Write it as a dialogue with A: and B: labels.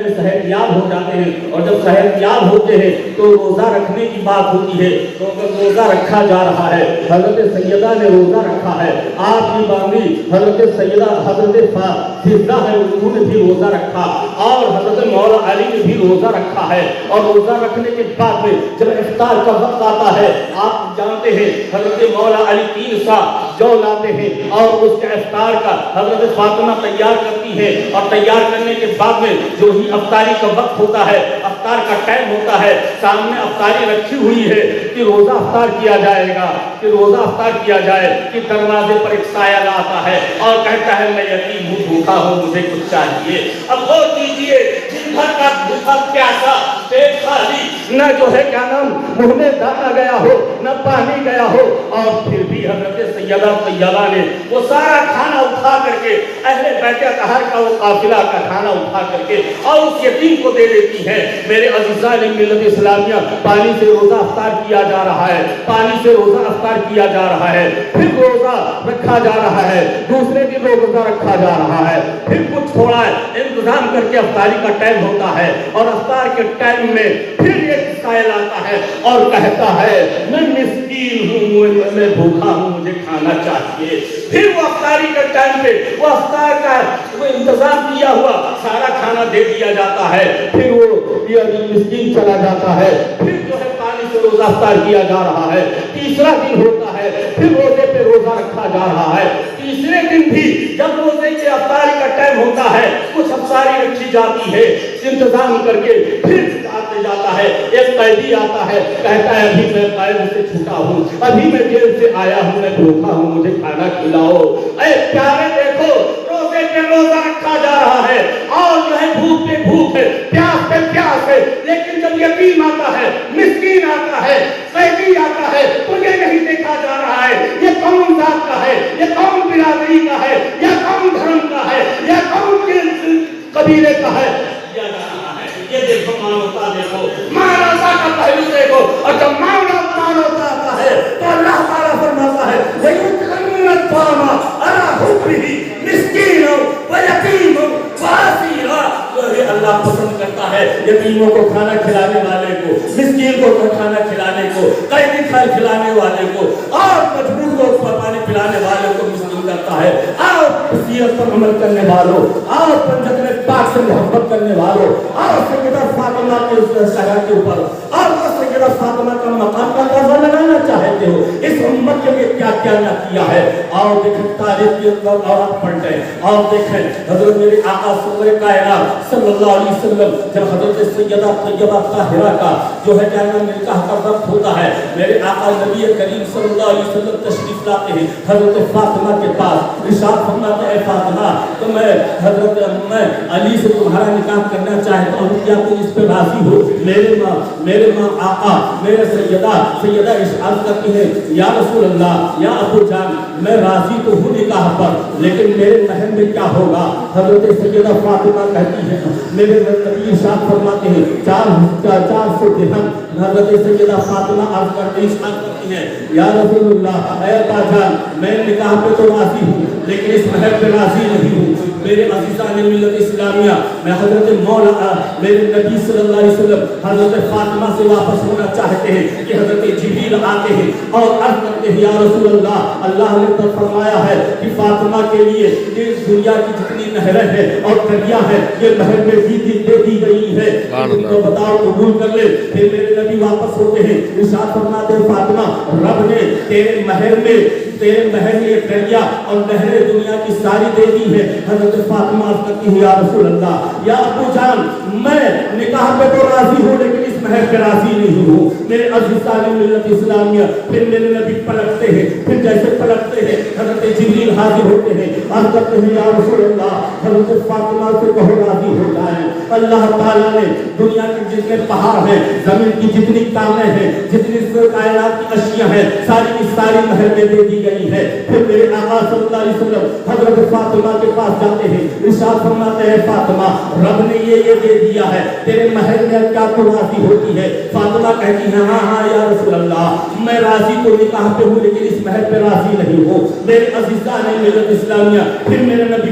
A: صحت یاب ہو جاتے ہیں، اور جب صحت یاب ہوتے ہیں تو روزہ رکھنے کی بات ہوتی ہے، تو اگر روزہ رکھا جا رہا ہے، حضرت سیدہ نے روزہ رکھا ہے، آپ کی باندھی حضرت سیدہ حضرت حفصہ ہے، انہوں نے بھی روزہ رکھا، اور حضرت مولا علی نے بھی روزہ رکھا ہے، اور روزہ رکھنے کے بعد میں جب افطار کا وقت آتا ہے، آپ جانتے ہیں حضرت مولا علی 3 سا جو لاتے ہیں اور اس کے افطار کا حضرت فاطمہ تیار کرتی ہے، اور تیار کرنے کے بعد میں جو ہی افطاری کا وقت ہوتا ہے، افطار کا ٹائم ہوتا ہے، سامنے افطاری رکھی ہوئی ہے کہ روزہ افطار کیا جائے گا، کہ روزہ افطار کیا جائے، کہ دروازے پر ایک سایہ لاتا ہے اور کہتا ہے میں یتیم ہوں، بھوکا ہوں، مجھے کچھ چاہیے۔ اب غور کیجیے، دن بھر کا بھوکا پیاسا، پیٹ خالی، نہ جو ہے کیا نام منہ میں دانا گیا ہو، نہ پانی گیا ہو، اور پھر بھی حضرت سیدہ طیبہ نے وہ سارا کھانا اٹھا کر کے اہل بیت اطہار کا وہ قافلہ کا کھانا اٹھا کر کے اور اس یتیم کو دے دیتی ہے۔ میرے عزیزان ملت اسلامیہ، پانی سے روزہ افطار کیا جا رہا ہے، پانی سے روزہ افطار کیا جا رہا ہے، پھر روزہ رکھا جا رہا ہے، دوسرے دن روزہ رکھا جا رہا ہے، پھر کچھ تھوڑا انتظام کر کے افطاری کا ٹائم ہوتا ہے، اور افطار کے ٹائم میں پھر ایک سائل آتا ہے اور کہتا ہے میں مسکین ہوں، میں بھوکا ہوں، مجھے کھانا چاہیے۔ پھر وہ افطاری کے ٹائم پہ وہ افطار کا وہ انتظام کیا ہوا سارا کھانا دے دیا جاتا ہے، پھر وہ مسکین چلا جاتا ہے، پھر جو ہے پانی سے روزہ افطار کیا جا رہا ہے۔ تیسرا دن ہوتا ہے، پھر روزے پہ روزہ رکھا جا رہا ہے۔ تیسرے دن بھی جب روزے کے افطاری کا ٹائم ہوتا ہے، کچھ افطاری رکھی جاتی ہے، انتظام کر کے پھر آتے جاتا ہے، ایک قیدی آتا ہے، کہتا ہے ابھی میں قید سے چھوٹا ہوں، ابھی میں جیل سے آیا ہوں، میں بھوکا ہوں، مجھے کھانا کھلاؤ۔ اے پیارے دیکھو، روزے پہ روزہ رکھا جا رہا ہے، اور جو ہے بھوک پہ بھوک ہے، پیاس پہ پیاس ہے، لیکن جب یتیم آتا ہے، مسکین آتا ہے، قیدی آتا ہے، تو یہ نہیں دیکھا جا رہا ہے یہ کون ذات کا ہے، یہ کون برادری کا ہے، یہ کون دھرم کا ہے، یہ کون قبیلے کا ہے، یہ دیکھو مانوتا، دیکھو مانوتا کا پہلو دیکھو، اور جب مانوتا آتا ہے تو اللہ تعالیٰ فرماتا ہے وَيُطْعِمُونَ الطَّعَامَ عَلَىٰ حُبِّهِ مِسْكِينًا وَيَتِيمًا وَأَسِيرًا۔ اللہ پسند کرتا ہے یتیموں کو کھانا کھلانے والے کو، مسکین کو کھانا کھلانے کو، قیدی کھلانے والے کو، اور مجبور کو پانی پلانے والے کو مسکین کرتا ہے۔ آؤ سیرت پر عمل کرنے والوں، آؤ پنجتن پاک سے محبت کرنے والوں، آؤ سیدہ فاطمہ کے سرا کے اوپر، اور سیدہ فاطمہ کا مقام کا اندازہ لگانا چاہتے ہو، اس امت کے لیے کیا کیا نہ کیا ہے۔ آؤ دیکھیں تاریخ کے اندر اور آپ پڑھتے ہیں، اور دیکھیں حضرت میرے آقا سرور کائنات صلی اللہ علیہ وسلم جب حضرت سیدہ طیبہ طاہرہ کا جو ہے کیا نام نکاح کا وقت ہوتا ہے، میرے آقا نبی کریم صلی اللہ علیہ وسلم تشریف لاتے ہیں حضرت فاطمہ کے پاس، ارشاد فرماتے ہیں اے فاطمہ تو میں حضرت علی سے تمہارا نکاح کرنا چاہتا ہوں، کیا تم اس پہ راضی ہو؟ میرے ماں آقا میرے سیدہ ارشاد کرتی ہے یا رسول اللہ، یا ابو جان، میں راضی تو ہوں نکاح پر، لیکن میرے مہر میں کیا ہوگا؟ حضرت سیدہ فاطمہ کہتی ہے میرے نبی ارشاد فرماتے ہیں 400 درہم۔ حضرت سیدہ فاطمہ عرض کرتی ہے یا رسول اللہ، اے ابا جان، میں نکاح پہ تو راضی ہوں لیکن اس مہر پہ راضی نہیں ہوں۔ میرے عزیزان ملت اسلامیہ، میں حضرت مولا میرے نبی صلی اللہ علیہ وسلم حضرت فاطمہ سے واپس ہونا چاہتے ہیں کہ حضرت جبریل آتے ہیں اور عرض کرتے ہیں یا رسول اللہ، اللہ نے تو فرمایا ہے کہ فاطمہ کے لیے اس دنیا کی جتنی نہریں ہیں اور دریاں ہیں یہ مہر میں دے دی گئی ہے، تو بتاؤ قبول کر لے۔ پھر میرے نبی واپس ہوتے ہیں، ارشاد فرماتے ہیں فاطمہ، رب نے تیرے مہر میں ایک دریا اور نہریں دنیا کی ساری دے دی ہے۔ حضرت فاطمہ عرض کرتی ہے یا رسول اللہ، یا ابو جان، میں نکاح پہ تو راضی ہوں لیکن اس مہر پہ راضی نہیں ہوں۔ میرے عزیزان ملت اسلامیہ، پھر میرے نبی پلٹتے ہیں، پھر جیسے پلٹتے ہیں حضرت جبریل حاضر ہوتے ہیں، عرض کرتے ہیں یا رسول اللہ، حضرت فاطمہ سے کہو راضی ہو جائیں۔ اللہ تعالیٰ نے دنیا کے جتنے پہاڑ ہیں، زمین کی جتنی کامیں ہیں، جتنی کائنات کی اشیاء ہیں، ساری کی ساری مہر میں دے دی گئی ہے۔ پھر میرے آقا صلی اللہ علیہ وسلم حضرت فاطمہ کے پاس جاتے ہیں، ارشاد فرماتے ہیں فاطمہ، رب نے یہ دے دیا ہے، تیرے مہر میں کیا تو راضی ہوتی ہے؟ فاطمہ کہتی ہے ہاں یا رسول اللہ، میں راضی تو نکاح پہ ہوں لیکن اس مہر پہ راضی نہیں ہوں۔ میرے عزیزان ملت اسلامیہ، پھر میرے نبی